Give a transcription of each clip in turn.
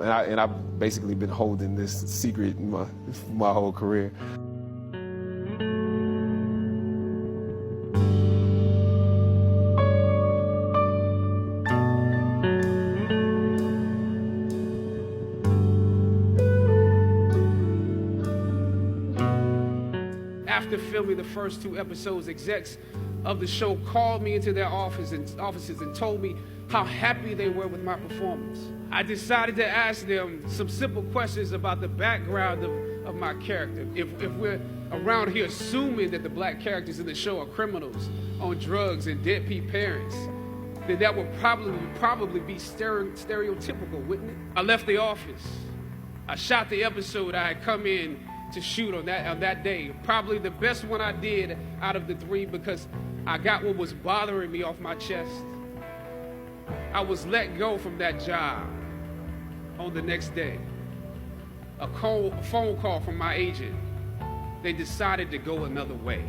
and I've basically been holding this secret my whole career. After filming the first 2 episodes, execs of the show called me into their offices and told me how happy they were with my performance. I decided to ask them some simple questions about the background of my character. If we're around here assuming that the black characters in the show are criminals on drugs and deadbeat parents, then that would probably be stereotypical, wouldn't it? I left the office. I shot the episode I had come in to shoot on that day. Probably the best one I did out of the 3 because I got what was bothering me off my chest. I was let go from that job on the next day. A phone call from my agent. They decided to go another way.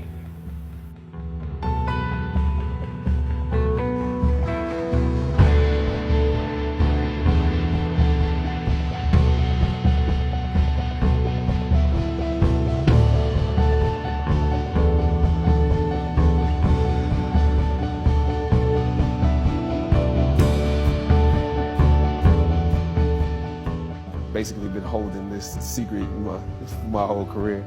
Basically been holding this secret my whole career.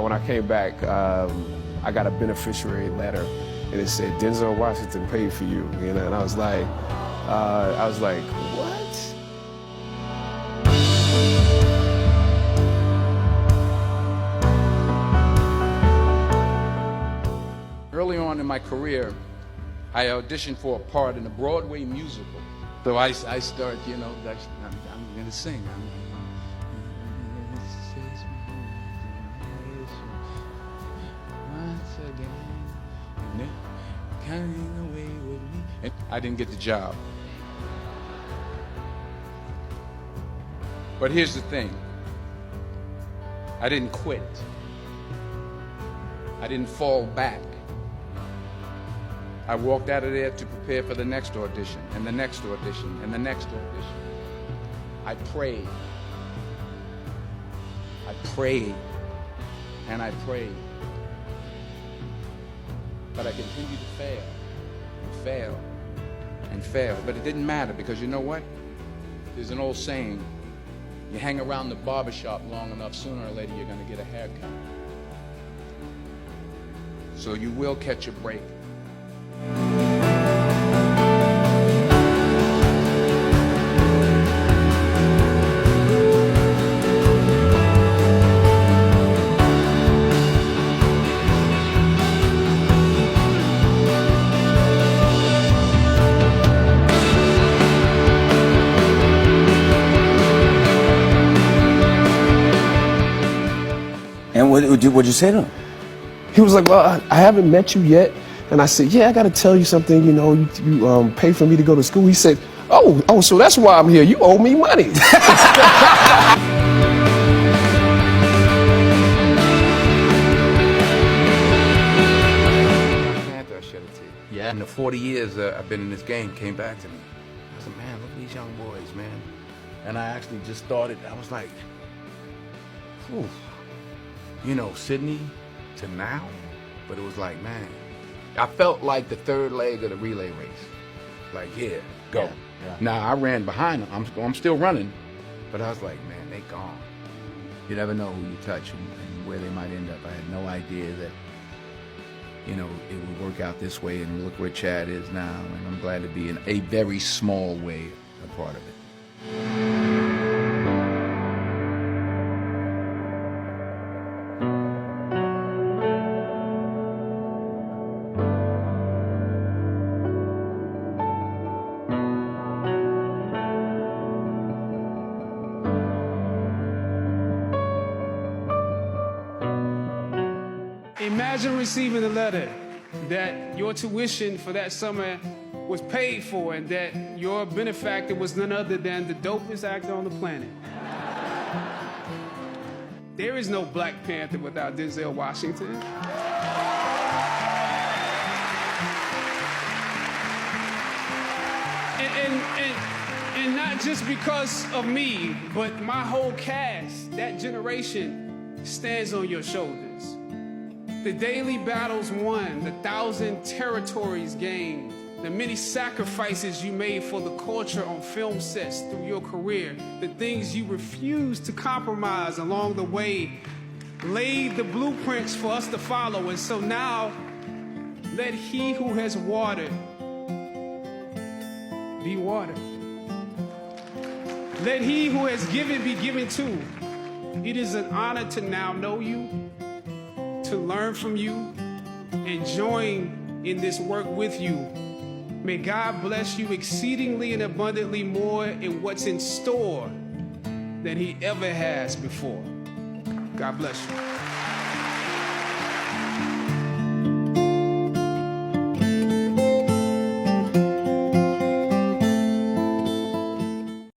When I came back, I got a beneficiary letter, and it said Denzel Washington paid for you. You know, and I was like, what? Early on in my career, I auditioned for a part in a Broadway musical. So I started, you know, I'm going to sing. Once again, coming away with me. And I didn't get the job. But here's the thing. I didn't quit. I didn't fall back. I walked out of there to prepare for the next audition, and the next audition, and the next audition. I prayed. I prayed, and I prayed. But I continued to fail, and fail, and fail. But it didn't matter, because you know what? There's an old saying, you hang around the barbershop long enough, sooner or later you're going to get a haircut. So you will catch a break. And what'd you say to him? He was like, well, I haven't met you yet. And I said, yeah, I got to tell you something. You know, you paid for me to go to school. He said, oh, so that's why I'm here. You owe me money. Yeah. And the 40 years I've been in this game came back to me. I said, man, look at these young boys, man. And I actually just started, I was like, whew. You know, Sydney to now. But it was like, man, I felt like the third leg of the relay race. Like, yeah, go. Yeah, yeah. Now, I ran behind them. I'm still running. But I was like, man, they gone. You never know who you touch and where they might end up. I had no idea that, you know, it would work out this way. And look where Chad is now. And I'm glad to be in a very small way a part of it. Imagine receiving a letter that your tuition for that summer was paid for and that your benefactor was none other than the dopest actor on the planet. There is no Black Panther without Denzel Washington. And not just because of me, but my whole cast, that generation stands on your shoulders. The daily battles won, the 1,000 territories gained, the many sacrifices you made for the culture on film sets through your career, the things you refused to compromise along the way, laid the blueprints for us to follow. And so now, let he who has watered be watered. Let he who has given be given too. It is an honor to now know you, to learn from you, and join in this work with you. May God bless you exceedingly and abundantly more in what's in store than he ever has before. God bless you.